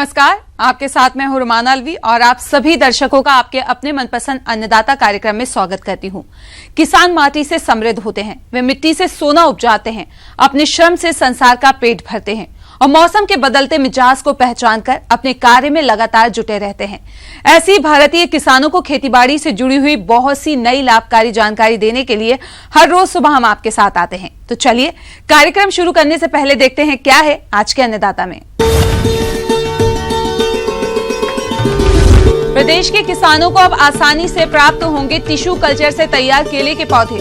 नमस्कार, आपके साथ मैं हूं रुमाना अलवी और आप सभी दर्शकों का आपके अपने मनपसंद अन्नदाता कार्यक्रम में स्वागत करती हूं। किसान माटी से समृद्ध होते हैं, वे मिट्टी से सोना उपजाते हैं, अपने श्रम से संसार का पेट भरते हैं और मौसम के बदलते मिजाज को पहचान कर अपने कार्य में लगातार जुटे रहते हैं। ऐसी भारतीय किसानों को खेतीबाड़ी से जुड़ी हुई बहुत सी नई लाभकारी जानकारी देने के लिए हर रोज सुबह हम आपके साथ आते हैं। तो चलिए कार्यक्रम शुरू करने से पहले देखते हैं क्या है आज के अन्नदाता में। प्रदेश के किसानों को अब आसानी से प्राप्त होंगे टिश्यू कल्चर से तैयार केले के पौधे।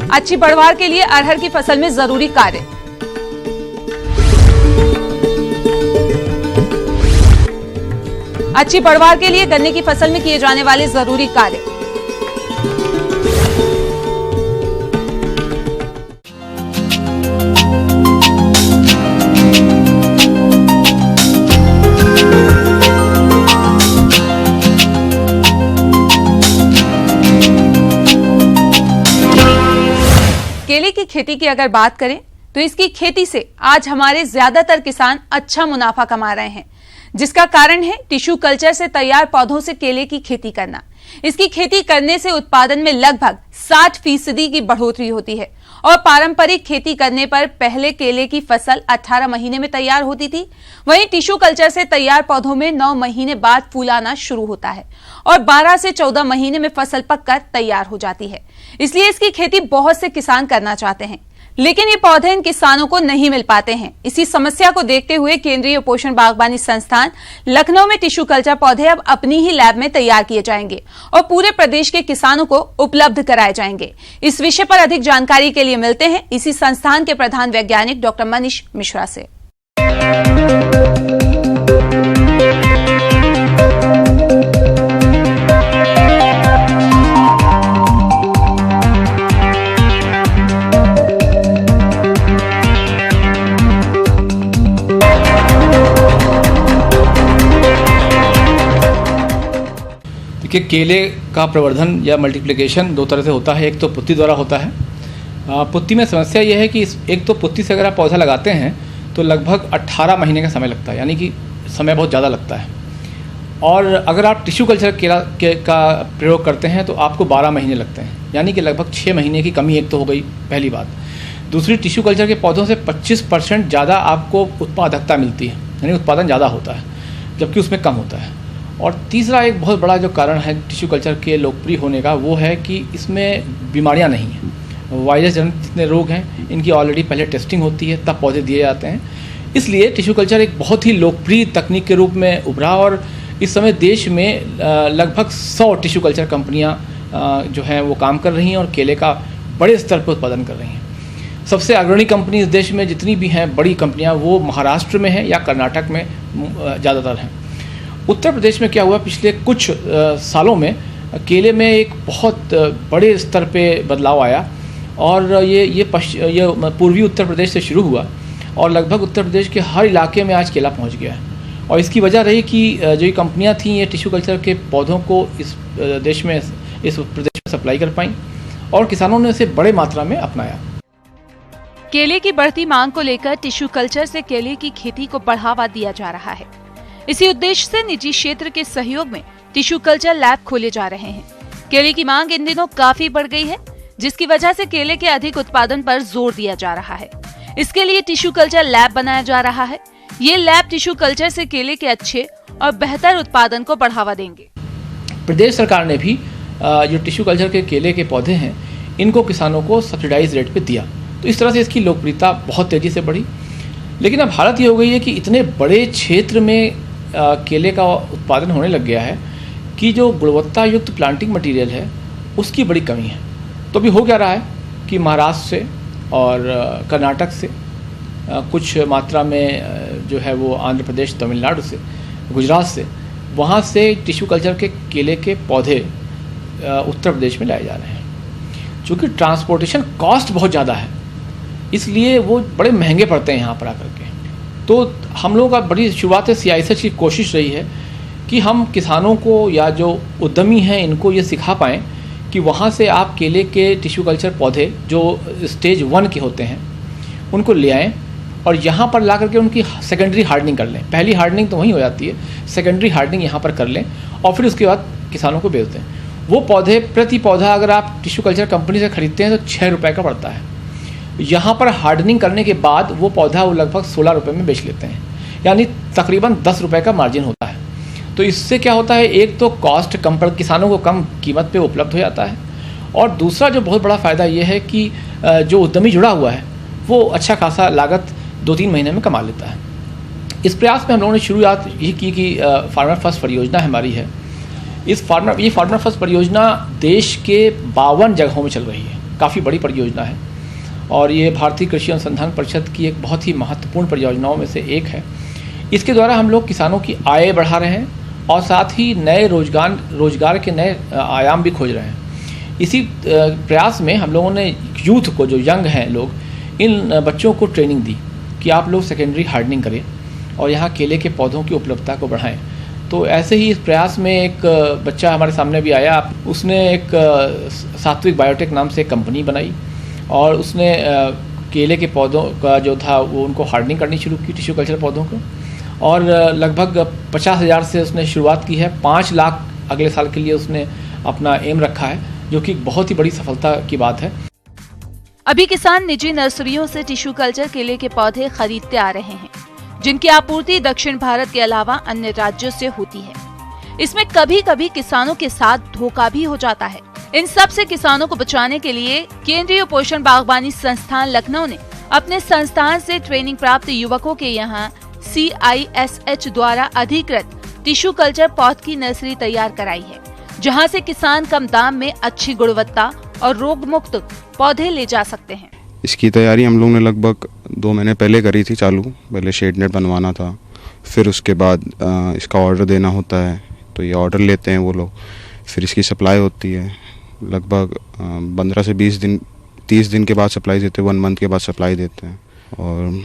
अच्छी पैदावार के लिए अरहर की फसल में जरूरी कार्य। अच्छी पैदावार के लिए गन्ने की फसल में किए जाने वाले जरूरी कार्य। केले की खेती की अगर बात करें तो इसकी खेती से आज हमारे ज्यादातर किसान अच्छा मुनाफा कमा रहे हैं, जिसका कारण है टिश्यू कल्चर से तैयार पौधों से केले की खेती करना। इसकी खेती करने से उत्पादन में लगभग 60% की बढ़ोतरी होती है और पारंपरिक खेती करने पर पहले केले की फसल 18 महीने में तैयार होती थी, वहीं टिश्यू कल्चर से तैयार पौधों में 9 महीने बाद फूल आना शुरू होता है और 12 से 14 महीने में फसल पककर तैयार हो जाती है। इसलिए इसकी खेती बहुत से किसान करना चाहते हैं, लेकिन ये पौधे इन किसानों को नहीं मिल पाते हैं। इसी समस्या को देखते हुए केंद्रीय पोषण बागवानी संस्थान लखनऊ में टिश्यू कल्चर पौधे अब अपनी ही लैब में तैयार किए जाएंगे और पूरे प्रदेश के किसानों को उपलब्ध कराए जाएंगे। इस विषय पर अधिक जानकारी के लिए मिलते हैं इसी संस्थान के प्रधान वैज्ञानिक डॉक्टर मनीष मिश्रा से। कि केले का प्रवर्धन या मल्टीप्लिकेशन दो तरह से होता है। एक तो पुत्ती द्वारा होता है। पुत्ती में समस्या यह है कि एक तो पुत्ती से अगर आप पौधा लगाते हैं तो लगभग 18 महीने का समय लगता है, यानी कि समय बहुत ज़्यादा लगता है। और अगर आप टिश्यू कल्चर का प्रयोग करते हैं तो आपको 12 महीने लगते हैं, यानी कि लगभग 6 महीने की कमी एक तो हो गई, पहली बात। दूसरी, टिश्यू कल्चर के पौधों से 25% ज़्यादा आपको उत्पादकता मिलती है, यानी उत्पादन ज़्यादा होता है, जबकि उसमें कम होता है। और तीसरा एक बहुत बड़ा जो कारण है टिश्यू कल्चर के लोकप्रिय होने का, वो है कि इसमें बीमारियां नहीं हैं। वायरस जनित जितने रोग हैं इनकी ऑलरेडी पहले टेस्टिंग होती है, तब पौधे दिए जाते हैं। इसलिए टिश्यू कल्चर एक बहुत ही लोकप्रिय तकनीक के रूप में उभरा और इस समय देश में लगभग 100 टिश्यू कल्चर कंपनियाँ जो हैं वो काम कर रही हैं और केले का बड़े स्तर पर उत्पादन कर रही हैं। सबसे अग्रणी कंपनी इस देश में जितनी भी हैं बड़ी कंपनियाँ, वो महाराष्ट्र में हैं या कर्नाटक में ज़्यादातर हैं। उत्तर प्रदेश में क्या हुआ, पिछले कुछ सालों में केले में एक बहुत बड़े स्तर पे बदलाव आया और ये पूर्वी उत्तर प्रदेश से शुरू हुआ और लगभग उत्तर प्रदेश के हर इलाके में आज केला पहुंच गया है। और इसकी वजह रही कि जो ये कंपनियां थीं ये टिश्यू कल्चर के पौधों को इस देश में, इस प्रदेश में सप्लाई कर पाईं और किसानों ने इसे बड़े मात्रा में अपनाया। केले की बढ़ती मांग को लेकर टिश्यू कल्चर से केले की खेती को बढ़ावा दिया जा रहा है। इसी उद्देश्य से निजी क्षेत्र के सहयोग में टिश्यू कल्चर लैब खोले जा रहे हैं। केले की मांग इन दिनों काफी बढ़ गई है, जिसकी वजह से केले के अधिक उत्पादन पर जोर दिया जा रहा है। इसके लिए टिश्यू कल्चर लैब बनाया जा रहा है। ये लैब टिश्यू कल्चर से केले के अच्छे और बेहतर उत्पादन को बढ़ावा देंगे। प्रदेश सरकार ने भी जो टिश्यू कल्चर के केले के पौधे हैं इनको किसानों को सब्सिडाइज रेट पे दिया, तो इस तरह से इसकी लोकप्रियता बहुत तेजी से बढ़ी। लेकिन अब हालत ये हो गई है कि इतने बड़े क्षेत्र में केले का उत्पादन होने लग गया है कि जो गुणवत्ता युक्त प्लांटिंग मटेरियल है उसकी बड़ी कमी है। तो अभी हो क्या रहा है कि महाराष्ट्र से और कर्नाटक से, कुछ मात्रा में जो है वो आंध्र प्रदेश, तमिलनाडु से, गुजरात से, वहाँ से टिश्यू कल्चर के केले के पौधे उत्तर प्रदेश में लाए जा रहे हैं। चूँकि ट्रांसपोर्टेशन कॉस्ट बहुत ज़्यादा है, इसलिए वो बड़े महंगे पड़ते हैं यहाँ पर आकर के। तो हम लोगों का बड़ी शुरुआत से CISH की कोशिश रही है कि हम किसानों को या जो उद्यमी हैं इनको ये सिखा पाएँ कि वहाँ से आप केले के टिश्यू कल्चर पौधे जो स्टेज 1 के होते हैं उनको ले आएँ और यहाँ पर ला करके उनकी सेकेंडरी हार्डनिंग कर लें। पहली हार्डनिंग तो वहीं हो जाती है, सेकेंडरी हार्डनिंग यहाँ पर कर लें और फिर उसके बाद किसानों को बेच दें। वो पौधे प्रति पौधा अगर आप टिश्यू कल्चर कंपनी से ख़रीदते हैं तो 6 रुपये का पड़ता है। यहाँ पर हार्डनिंग करने के बाद वो पौधा वो लगभग 16 रुपये में बेच लेते हैं, यानी तकरीबन 10 रुपये का मार्जिन होता है। तो इससे क्या होता है, एक तो कॉस्ट कम पर किसानों को कम कीमत पे उपलब्ध हो जाता है और दूसरा जो बहुत बड़ा फ़ायदा ये है कि जो उद्यमी जुड़ा हुआ है वो अच्छा खासा लागत 2-3 महीने में कमा लेता है। इस प्रयास में हम लोगों ने शुरुआत ये की कि फार्मर फर्स्ट परियोजना हमारी है। ये फार्मर फर्स्ट परियोजना देश के 52 जगहों में चल रही है, काफ़ी बड़ी परियोजना है और ये भारतीय कृषि अनुसंधान परिषद की एक बहुत ही महत्वपूर्ण परियोजनाओं में से एक है। इसके द्वारा हम लोग किसानों की आय बढ़ा रहे हैं और साथ ही नए रोजगार के नए आयाम भी खोज रहे हैं। इसी प्रयास में हम लोगों ने यूथ को, जो यंग हैं लोग, इन बच्चों को ट्रेनिंग दी कि आप लोग सेकेंडरी हार्डनिंग करें और यहाँ केले के पौधों की उपलब्धता को बढ़ाएं। तो ऐसे ही इस प्रयास में एक बच्चा हमारे सामने भी आया, उसने एक सात्विक बायोटेक नाम से एक कंपनी बनाई और उसने केले के पौधों का जो था वो उनको हार्डनिंग करनी शुरू की, टिश्यू कल्चर पौधों को, और लगभग 50,000 से उसने शुरुआत की है। 5 लाख अगले साल के लिए उसने अपना एम रखा है, जो कि बहुत ही बड़ी सफलता की बात है। अभी किसान निजी नर्सरियों से टिश्यू कल्चर केले के पौधे खरीदते आ रहे हैं, जिनकी आपूर्ति दक्षिण भारत के अलावा अन्य राज्यों से होती है। इसमें कभी कभी किसानों के साथ धोखा भी हो जाता है। इन सब से किसानों को बचाने के लिए केंद्रीय पोषण बागवानी संस्थान लखनऊ ने अपने संस्थान से ट्रेनिंग प्राप्त युवकों के यहाँ CISH द्वारा अधिकृत टिश्यू कल्चर पौध की नर्सरी तैयार कराई है, जहाँ से किसान कम दाम में अच्छी गुणवत्ता और रोग मुक्त पौधे ले जा सकते हैं। इसकी तैयारी हम लोग ने लगभग 2 महीने पहले करी थी चालू। पहले शेड नेट बनवाना था, फिर उसके बाद इसका ऑर्डर देना होता है, तो ये ऑर्डर लेते हैं वो लोग, फिर इसकी सप्लाई होती है। लगभग 15 से 30 दिन के बाद सप्लाई देते हैं, 1 मंथ के बाद सप्लाई देते हैं। और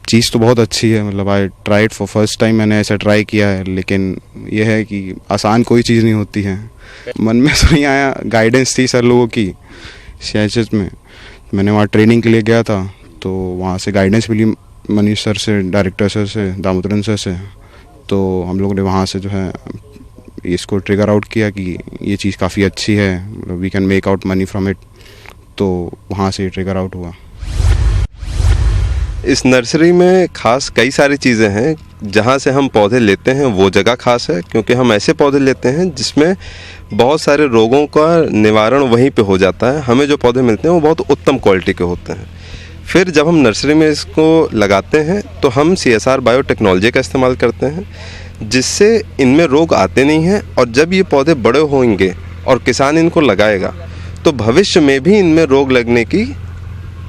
चीज़ तो बहुत अच्छी है, मतलब I tried for first time, मैंने ऐसा ट्राई किया है, लेकिन ये है कि आसान कोई चीज़ नहीं होती है। मन में तो नहीं आया, गाइडेंस थी सर लोगों की CISH में, मैंने वहाँ ट्रेनिंग के लिए गया था, तो वहाँ से गाइडेंस मिली मनीष सर से, डायरेक्टर सर से, दामोदरन सर से। तो हम लोग ने वहाँ से जो है इसको ट्रिगर आउट किया कि ये चीज़ काफ़ी अच्छी है, we can make out money from it, तो वहाँ से ट्रिगर आउट हुआ। इस नर्सरी में खास कई सारी चीज़ें हैं। जहाँ से हम पौधे लेते हैं वो जगह खास है, क्योंकि हम ऐसे पौधे लेते हैं जिसमें बहुत सारे रोगों का निवारण वहीं पे हो जाता है। हमें जो पौधे मिलते हैं वो बहुत उत्तम क्वालिटी के होते हैं। फिर जब हम नर्सरी में इसको लगाते हैं तो हम CSR बायोटेक्नोलॉजी का इस्तेमाल करते हैं, जिससे इनमें रोग आते नहीं हैं। और जब ये पौधे बड़े होंगे और किसान इनको लगाएगा तो भविष्य में भी इनमें रोग लगने की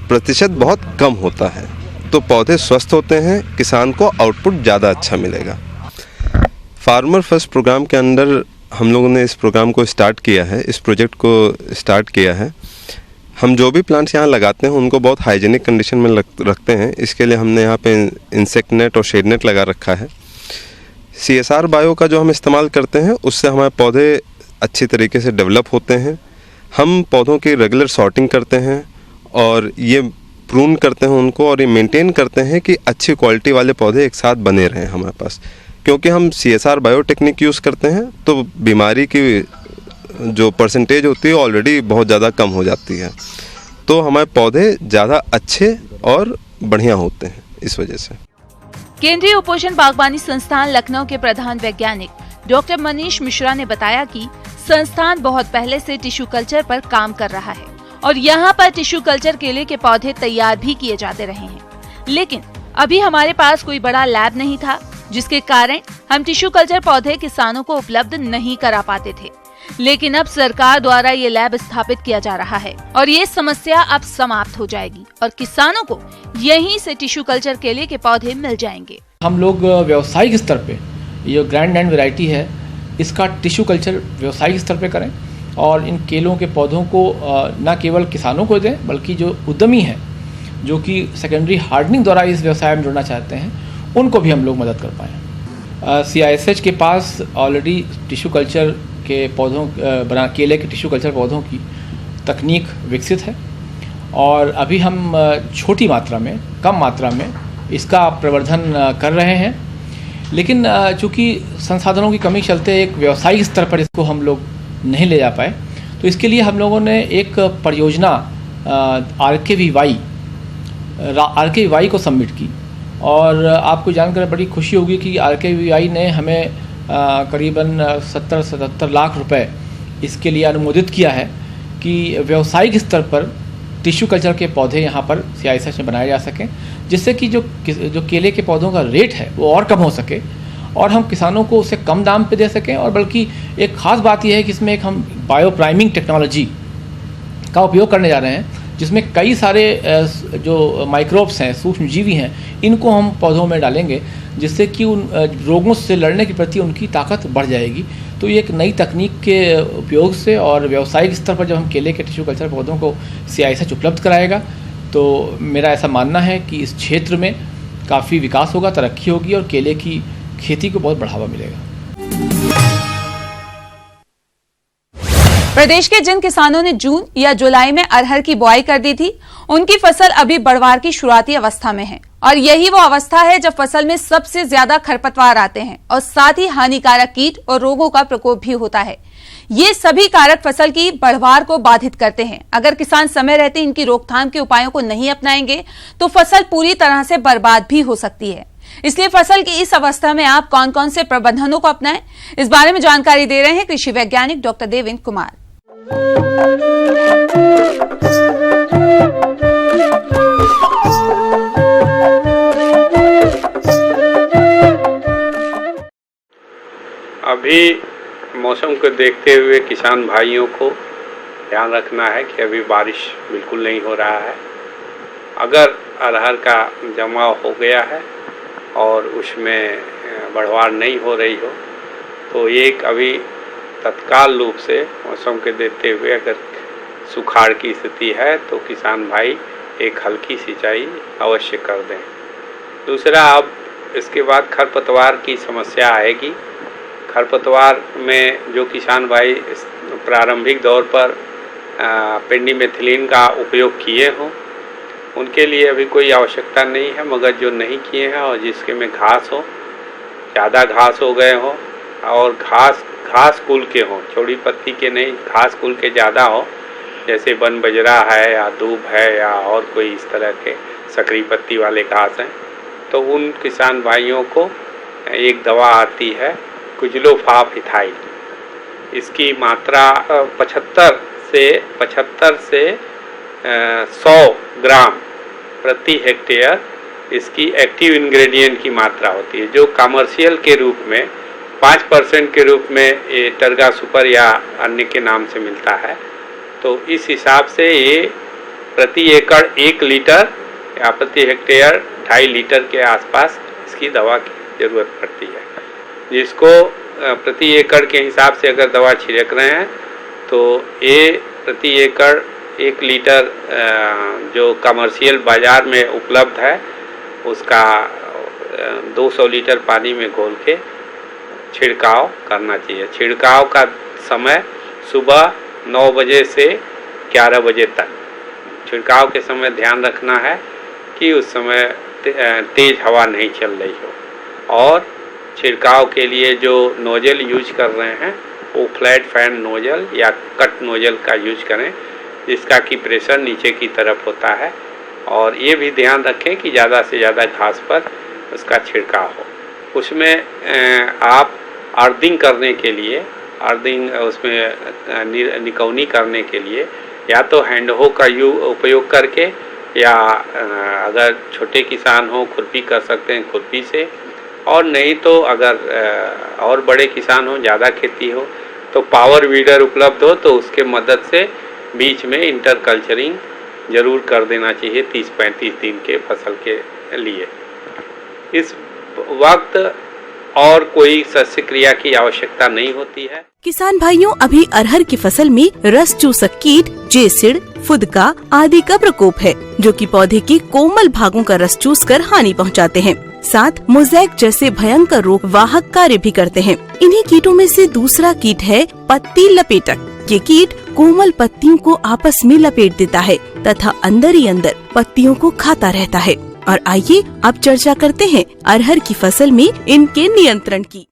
प्रतिशत बहुत कम होता है, तो पौधे स्वस्थ होते हैं, किसान को आउटपुट ज़्यादा अच्छा मिलेगा। फार्मर फर्स्ट प्रोग्राम के अंडर हम लोगों ने इस प्रोग्राम को स्टार्ट किया है, इस प्रोजेक्ट को स्टार्ट किया है। हम जो भी प्लांट्स यहाँ लगाते हैं उनको बहुत हाइजीनिक कंडीशन में रखते हैं। इसके लिए हमने यहाँ पे इंसेक्ट नेट और शेड नेट लगा रखा है। CSR बायो का जो हम इस्तेमाल करते हैं उससे हमारे पौधे अच्छी तरीके से डेवलप होते हैं। हम पौधों की रेगुलर सॉर्टिंग करते हैं और ये प्रून करते हैं उनको, और ये मेंटेन करते हैं कि अच्छी क्वालिटी वाले पौधे एक साथ बने रहें हमारे पास। क्योंकि हम CSR बायो टेक्निक यूज़ करते हैं तो बीमारी की जो परसेंटेज होती है ऑलरेडी बहुत ज़्यादा कम हो जाती है, तो हमारे पौधे ज़्यादा अच्छे और बढ़िया होते हैं इस वजह से। केंद्रीय उपोषण बागवानी संस्थान लखनऊ के प्रधान वैज्ञानिक डॉक्टर मनीष मिश्रा ने बताया कि संस्थान बहुत पहले से टिश्यू कल्चर पर काम कर रहा है और यहाँ पर टिश्यू कल्चर केले के पौधे तैयार भी किए जाते रहे हैं। लेकिन अभी हमारे पास कोई बड़ा लैब नहीं था, जिसके कारण हम टिश्यू कल्चर पौधे किसानों को उपलब्ध नहीं करा पाते थे। लेकिन अब सरकार द्वारा ये लैब स्थापित किया जा रहा है और ये समस्या अब समाप्त हो जाएगी और किसानों को यहीं से टिश्यू कल्चर केले के पौधे मिल जाएंगे। हम लोग व्यावसायिक स्तर पे ये ग्रैंड एंड वैरायटी है, इसका टिश्यू कल्चर व्यावसायिक स्तर पे करें और इन केलों के पौधों को न केवल किसानों को दें, बल्कि जो उद्यमी हैं जो कि सेकेंडरी हार्डनिंग द्वारा इस व्यवसाय में जुड़ना चाहते हैं, उनको भी हम लोग मदद कर पाएँ। CISH के पास ऑलरेडी टिश्यू कल्चर के पौधों केले के टिश्यू कल्चर पौधों की तकनीक विकसित है और अभी हम छोटी मात्रा में, कम मात्रा में इसका प्रवर्धन कर रहे हैं। लेकिन चूँकि संसाधनों की कमी चलते एक व्यावसायिक स्तर पर इसको हम लोग नहीं ले जा पाए, तो इसके लिए हम लोगों ने एक परियोजना RKVY को सबमिट की। और आपको जानकर बड़ी खुशी होगी कि RKVY ने हमें करीबन 70-77 लाख रुपए इसके लिए अनुमोदित किया है कि व्यावसायिक स्तर पर टिश्यू कल्चर के पौधे यहाँ पर CISH में बनाए जा सकें, जिससे कि जो केले के पौधों का रेट है वो और कम हो सके और हम किसानों को उसे कम दाम पे दे सकें। और बल्कि एक ख़ास बात यह है कि इसमें एक हम बायो प्राइमिंग टेक्नोलॉजी का उपयोग करने जा रहे हैं, जिसमें कई सारे जो माइक्रोब्स हैं, सूक्ष्म जीवी हैं, इनको हम पौधों में डालेंगे, जिससे कि उन रोगों से लड़ने के प्रति उनकी ताकत बढ़ जाएगी। तो ये एक नई तकनीक के उपयोग से और व्यावसायिक स्तर पर जब हम केले के टिश्यू कल्चर पौधों को CISH उपलब्ध कराएगा, तो मेरा ऐसा मानना है कि इस क्षेत्र में काफ़ी विकास होगा, तरक्की होगी और केले की खेती को बहुत बढ़ावा मिलेगा। प्रदेश के जिन किसानों ने जून या जुलाई में अरहर की बुआई कर दी थी, उनकी फसल अभी बढ़वार की शुरुआती अवस्था में है और यही वो अवस्था है जब फसल में सबसे ज्यादा खरपतवार आते हैं और साथ ही हानिकारक कीट और रोगों का प्रकोप भी होता है। ये सभी कारक फसल की बढ़वार को बाधित करते हैं। अगर किसान समय रहते इनकी रोकथाम के उपायों को नहीं अपनाएंगे तो फसल पूरी तरह से बर्बाद भी हो सकती है। इसलिए फसल की इस अवस्था में आप कौन कौन से प्रबंधनों को अपनाएं, इस बारे में जानकारी दे रहे हैं कृषि वैज्ञानिक डॉक्टर देवेंद्र कुमार। अभी मौसम को देखते हुए किसान भाइयों को ध्यान रखना है कि अभी बारिश बिल्कुल नहीं हो रहा है। अगर अरहर का जमाव हो गया है और उसमें बढ़वार नहीं हो रही हो, तो एक अभी तत्काल रूप से मौसम के देखते हुए अगर सुखाड़ की स्थिति है तो किसान भाई एक हल्की सिंचाई अवश्य कर दें। दूसरा, अब इसके बाद खरपतवार की समस्या आएगी। खरपतवार में जो किसान भाई प्रारंभिक दौर पर पेंडिमेथिलीन का उपयोग किए हों, उनके लिए अभी कोई आवश्यकता नहीं है, मगर जो नहीं किए हैं और जिसके में घास हो, ज़्यादा घास हो गए हो और घास कुल के हों, चौड़ी पत्ती के नहीं, घास कुल के ज़्यादा हो, जैसे वन बजरा है या दूब है या और कोई इस तरह के सकरी पत्ती वाले घास हैं, तो उन किसान भाइयों को एक दवा आती है क्विजलोफाफ-इथाइल। इसकी मात्रा 75 से 100 ग्राम प्रति हेक्टेयर इसकी एक्टिव इंग्रेडिएंट की मात्रा होती है, जो कमर्शियल के रूप में 5% के रूप में ये टर्गा सुपर या अन्य के नाम से मिलता है। तो इस हिसाब से ये प्रति एकड़ 1 लीटर या प्रति हेक्टेयर 2.5 लीटर के आसपास इसकी दवा की ज़रूरत पड़ती है। जिसको प्रति एकड़ के हिसाब से अगर दवा छिड़क रहे हैं तो ये प्रति एकड़ 1 लीटर जो कमर्शियल बाज़ार में उपलब्ध है उसका 200 लीटर पानी में घोल के छिड़काव करना चाहिए। छिड़काव का समय सुबह 9 बजे से 11 बजे तक। छिड़काव के समय ध्यान रखना है कि उस समय तेज़ हवा नहीं चल रही हो। और छिड़काव के लिए जो नोजल यूज कर रहे हैं वो फ्लैट फैन नोजल या कट नोजल का यूज करें, जिसका कि प्रेशर नीचे की तरफ होता है। और ये भी ध्यान रखें कि ज़्यादा से ज़्यादा घास पर उसका छिड़काव हो। उसमें आप अर्थिंग करने के लिए, अर्थिंग उसमें निकौनी करने के लिए या तो हैंडहो का उपयोग करके, या अगर छोटे किसान हो खुरपी कर सकते हैं खुरपी से, और नहीं तो अगर और बड़े किसान हो, ज़्यादा खेती हो, तो पावर वीडर उपलब्ध हो तो उसके मदद से बीच में इंटरकल्चरिंग ज़रूर कर देना चाहिए 30-35 दिन के फसल के लिए। इस वक्त और कोई शस्य क्रिया की आवश्यकता नहीं होती है। किसान भाइयों, अभी अरहर की फसल में रस चूसक कीट, जेसिड, फुदका आदि का प्रकोप है, जो कि पौधे के कोमल भागों का रस चूसकर हानि पहुंचाते हैं। साथ मोज़ेक जैसे भयंकर रोग वाहक कार्य भी करते हैं। इन्हीं कीटों में से दूसरा कीट है पत्ती लपेटक। ये कीट कोमल पत्तियों को आपस में लपेट देता है तथा अंदर ही अंदर पत्तियों को खाता रहता है। और आइए अब चर्चा करते हैं अरहर की फसल में इनके नियंत्रण की।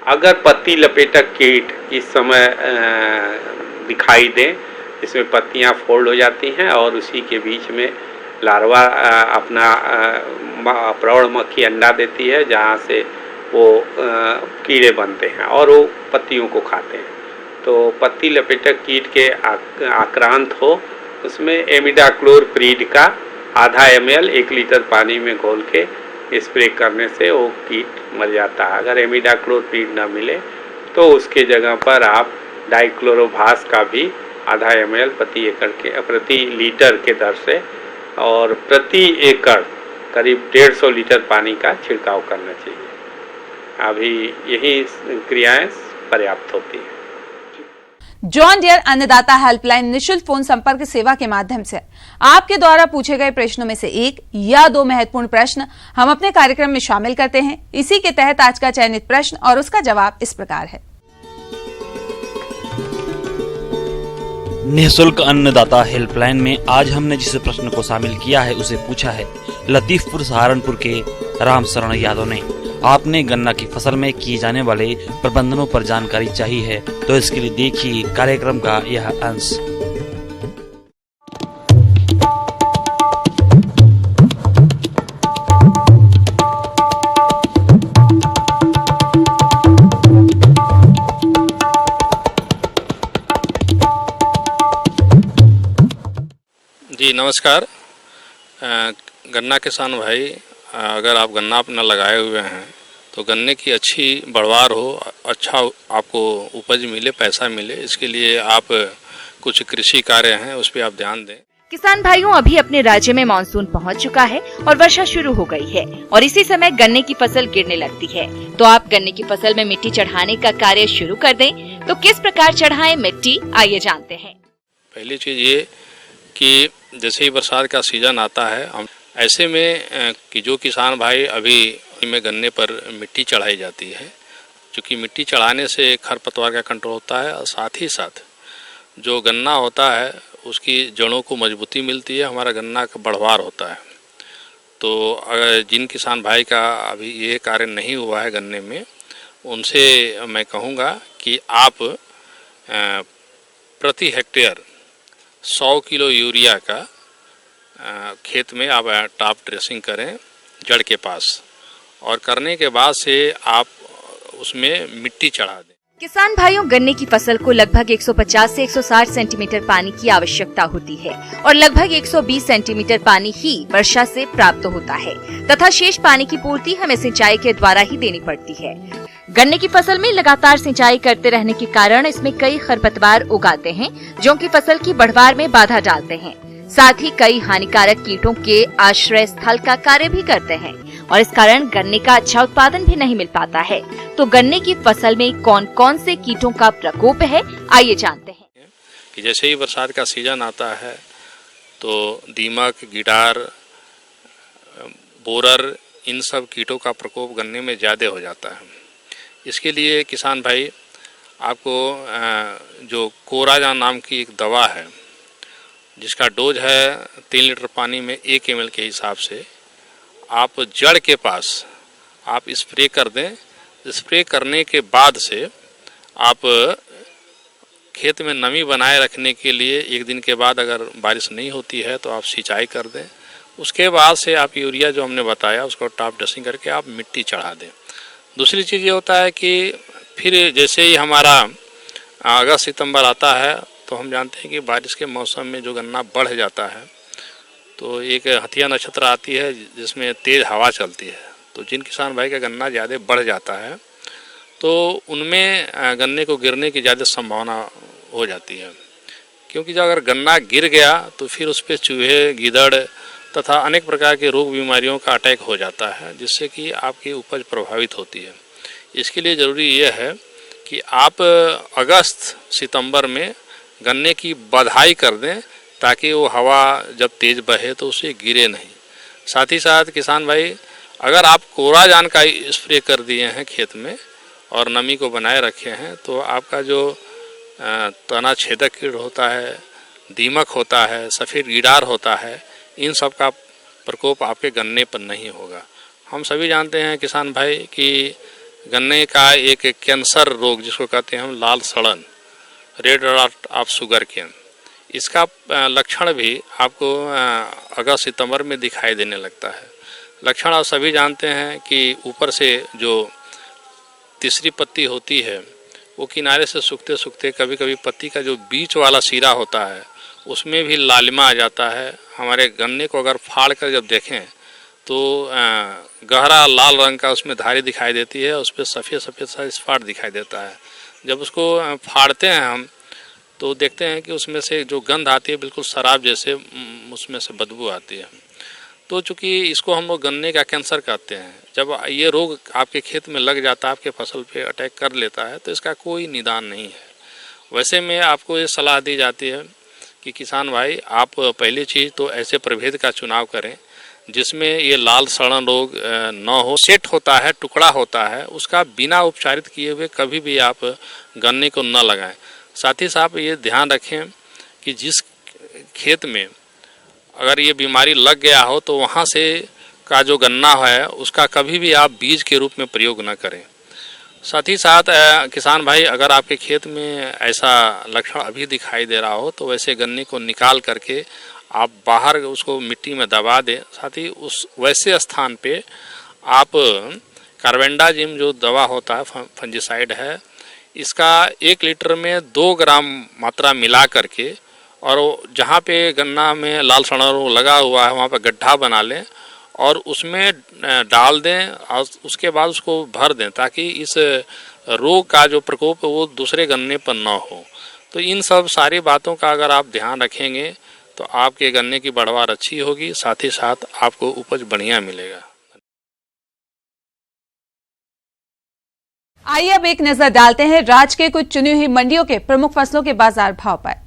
अगर पत्ती लपेटक कीट इस समय दिखाई दे, इसमें पत्तियां फोल्ड हो जाती हैं और उसी के बीच में लार्वा अपना प्रौढ़ मक्खी अंडा देती है, जहां से वो कीड़े बनते हैं और वो पत्तियों को खाते हैं। तो पत्ती लपेटक कीट के आक्रांत हो, उसमें इमिडाक्लोपरिड का आधा ml 1 लीटर पानी में घोल के स्प्रे करने से वो कीट मर जाता है। अगर इमिडाक्लोपरिड न मिले तो उसके जगह पर आप डाइक्लोरोभास का भी आधा ml प्रति लीटर के दर से और प्रति एकड़ करीब 150 लीटर पानी का छिड़काव करना चाहिए। अभी यही क्रियाएं पर्याप्त होती हैं। जॉन डियर अन्नदाता हेल्पलाइन निशुल्क फोन संपर्क सेवा के माध्यम से आपके द्वारा पूछे गए प्रश्नों में से 1 या 2 महत्वपूर्ण प्रश्न हम अपने कार्यक्रम में शामिल करते हैं। इसी के तहत आज का चयनित प्रश्न और उसका जवाब इस प्रकार है। निःशुल्क अन्नदाता हेल्पलाइन में आज हमने जिस प्रश्न को शामिल किया है उसे पूछा है लतीफपुर सहारनपुर के रामशरण यादव ने। आपने गन्ना की फसल में किए जाने वाले प्रबंधनों पर जानकारी चाहिए है तो इसके लिए देखिए कार्यक्रम का यह अंश। जी नमस्कार। गन्ना किसान भाई, अगर आप गन्ना अपना लगाए हुए हैं तो गन्ने की अच्छी बढ़वार हो, अच्छा आपको उपज मिले, पैसा मिले, इसके लिए आप कुछ कृषि कार्य हैं उस पर आप ध्यान दें। किसान भाइयों, अभी अपने राज्य में मानसून पहुंच चुका है और वर्षा शुरू हो गई है और इसी समय गन्ने की फसल गिरने लगती है। तो आप गन्ने की फसल में मिट्टी चढ़ाने का कार्य शुरू कर दें। तो किस प्रकार चढ़ाएं मिट्टी, आइए जानते हैं। पहली चीज ये कि जैसे ही बरसात का सीजन आता है, हम ऐसे में कि जो किसान भाई अभी में गन्ने पर मिट्टी चढ़ाई जाती है, क्योंकि मिट्टी चढ़ाने से खरपतवार का कंट्रोल होता है और साथ ही साथ जो गन्ना होता है उसकी जड़ों को मजबूती मिलती है, हमारा गन्ना का बढ़वार होता है। तो अगर जिन किसान भाई का अभी ये कार्य नहीं हुआ है गन्ने में, उनसे मैं कहूँगा कि आप प्रति हेक्टेयर 100 किलो यूरिया का खेत में आप टॉप ड्रेसिंग करें जड़ के पास, और करने के बाद से आप उसमें मिट्टी चढ़ा दें। किसान भाइयों, गन्ने की फसल को लगभग 150 से 160 सेंटीमीटर पानी की आवश्यकता होती है और लगभग 120 सेंटीमीटर पानी ही वर्षा से प्राप्त होता है तथा शेष पानी की पूर्ति हमें सिंचाई के द्वारा ही देनी पड़ती है। गन्ने की फसल में लगातार सिंचाई करते रहने के कारण इसमें कई खरपतवार उगाते हैं जो कि फसल की बढ़वार में बाधा डालते हैं। साथ ही कई हानिकारक कीटों के आश्रय स्थल का कार्य भी करते हैं और इस कारण गन्ने का अच्छा उत्पादन भी नहीं मिल पाता है। तो गन्ने की फसल में कौन कौन से कीटों का प्रकोप है, आइए जानते हैं। कि जैसे ही बरसात का सीजन आता है तो दीमक, गिटार, बोरर, इन सब कीटों का प्रकोप गन्ने में ज़्यादा हो जाता है। इसके लिए किसान भाई आपको जो कोराजान नाम की एक दवा है, जिसका डोज है 3 लीटर पानी में 1 ml के हिसाब से, आप जड़ के पास आप स्प्रे कर दें। स्प्रे करने के बाद से आप खेत में नमी बनाए रखने के लिए 1 दिन के बाद अगर बारिश नहीं होती है तो आप सिंचाई कर दें। उसके बाद से आप यूरिया जो हमने बताया उसको टॉप ड्रेसिंग करके आप मिट्टी चढ़ा दें। दूसरी चीज़ ये होता है कि फिर जैसे ही हमारा अगस्त सितंबर आता है तो हम जानते हैं कि बारिश के मौसम में जो गन्ना बढ़ जाता है तो एक हथिया नक्षत्र आती है जिसमें तेज़ हवा चलती है। तो जिन किसान भाई का गन्ना ज़्यादा बढ़ जाता है तो उनमें गन्ने को गिरने की ज़्यादा संभावना हो जाती है, क्योंकि जब अगर गन्ना गिर गया तो फिर उस पर चूहे, गीदड़ तथा अनेक प्रकार के रोग बीमारियों का अटैक हो जाता है, जिससे कि आपकी उपज प्रभावित होती है। इसके लिए ज़रूरी यह है कि आप अगस्त सितंबर में गन्ने की बधाई कर दें ताकि वो हवा जब तेज़ बहे तो उसे गिरे नहीं। साथ ही साथ किसान भाई, अगर आप कोराजान का स्प्रे कर दिए हैं खेत में और नमी को बनाए रखे हैं तो आपका जो तना छेदक कीट होता है, दीमक होता है, सफ़ेद कीड़ार होता है, इन सब का प्रकोप आपके गन्ने पर नहीं होगा। हम सभी जानते हैं किसान भाई कि गन्ने का एक कैंसर रोग जिसको कहते हैं हम लाल सड़न, red rot of sugarcane, इसका लक्षण भी आपको अगस्त सितंबर में दिखाई देने लगता है। लक्षण आप सभी जानते हैं कि ऊपर से जो तीसरी पत्ती होती है वो किनारे से सूखते सूखते कभी कभी पत्ती का जो बीच वाला सिरा होता है उसमें भी लालिमा आ जाता है। हमारे गन्ने को अगर फाड़ कर जब देखें तो गहरा लाल रंग का उसमें धारी दिखाई देती है, उस पर सफ़ेद सफ़ेद सा स्पॉट दिखाई देता है। जब उसको फाड़ते हैं हम तो देखते हैं कि उसमें से जो गंध आती है बिल्कुल शराब जैसे उसमें से बदबू आती है। तो चूँकि इसको हम लोग गन्ने का कैंसर कहते हैं, जब ये रोग आपके खेत में लग जाता है, आपके फसल पे अटैक कर लेता है, तो इसका कोई निदान नहीं है। वैसे में आपको ये सलाह दी जाती है कि किसान भाई आप पहली चीज़ तो ऐसे प्रभेद का चुनाव करें जिसमें ये लाल सड़न रोग न हो। सेट होता है, टुकड़ा होता है, उसका बिना उपचारित किए हुए कभी भी आप गन्ने को न लगाएं। साथ ही साथ ये ध्यान रखें कि जिस खेत में अगर ये बीमारी लग गया हो तो वहाँ से का जो गन्ना है उसका कभी भी आप बीज के रूप में प्रयोग न करें। साथ ही साथ किसान भाई अगर आपके खेत में ऐसा लक्षण अभी दिखाई दे रहा हो तो वैसे गन्ने को निकाल करके आप बाहर उसको मिट्टी में दबा दें। साथ ही उस वैसे स्थान पे आप कार्बेंडाजिम जो दवा होता है, फंजीसाइड है, इसका 1 लीटर में 2 ग्राम मात्रा मिला करके और जहाँ पे गन्ना में लाल सड़न रोग लगा हुआ है वहाँ पे गड्ढा बना लें और उसमें डाल दें और उसके बाद उसको भर दें ताकि इस रोग का जो प्रकोप है वो दूसरे गन्ने पर न हो। तो इन सब सारी बातों का अगर आप ध्यान रखेंगे तो आपके गन्ने की पैदावार अच्छी होगी, साथ ही साथ आपको उपज बढ़िया मिलेगा। आइए अब एक नजर डालते हैं राज्य के कुछ चुनी हुई मंडियों के प्रमुख फसलों के बाजार भाव पर।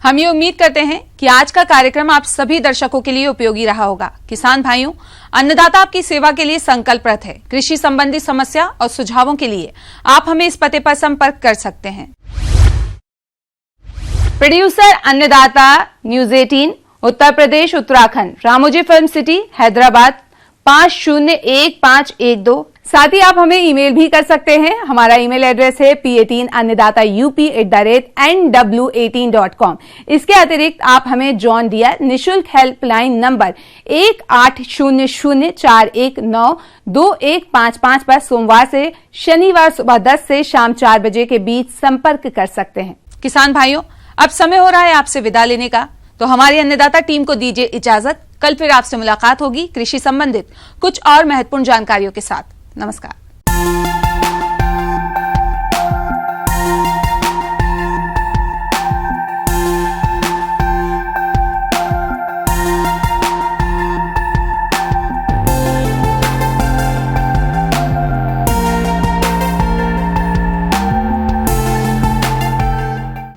हम ये उम्मीद करते हैं कि आज का कार्यक्रम आप सभी दर्शकों के लिए उपयोगी रहा होगा। किसान भाइयों, अन्नदाता आपकी सेवा के लिए संकल्परत है। कृषि संबंधी समस्या और सुझावों के लिए आप हमें इस पते पर संपर्क कर सकते हैं। प्रोड्यूसर अन्नदाता, news 18, Uttar Pradesh, Uttarakhand, Ramoji film city, Hyderabad 501512। साथ ही आप हमें ईमेल भी कर सकते हैं। हमारा ईमेल एड्रेस है p18annadata@nw18.com। इसके अतिरिक्त आप हमें जॉन डियर निशुल्क हेल्पलाइन नंबर 180041922155 पर सोमवार से शनिवार सुबह 10 से शाम 4 बजे के बीच संपर्क कर सकते हैं। किसान भाइयों, अब समय हो रहा है आपसे विदा लेने का, तो हमारी अन्नदाता टीम को दीजिए इजाजत। कल फिर आपसे मुलाकात होगी कृषि संबंधित कुछ और महत्वपूर्ण जानकारियों के साथ। नमस्कार।